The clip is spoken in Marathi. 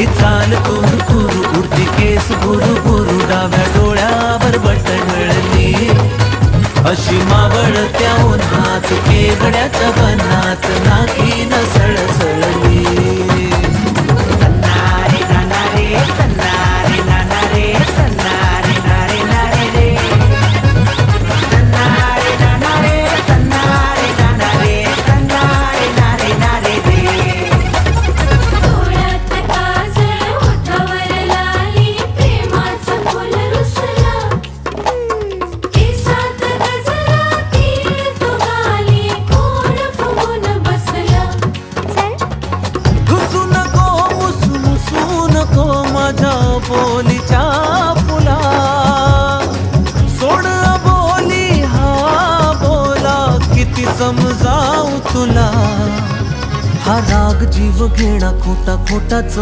ही चाल कुरु कुरु उडती केस गुरु गुरु डाव्या डोळ्यावर बटणळली अशी मावळत्या उन्हात केवड्याच्या बनात नाकीन सळसळली तन्नारे नानारे तन्नारे नानारे तन्नारे नारे नारे रे तन्नारे नानारे तन्नारे नानारे तन्नारे नारे नारे रे डोळ्यात काजळ ओठावर लाली प्रेमाचं फुल रुसलं केसात गजरा तीळ तो गाली कोण फुगून बसलं घुसू नको मुसू नको माझ्या बोलीच्या फुला सोड बोली हा बोला किती समजावू तुला हा राग जीव घेणा खोटा खोटाच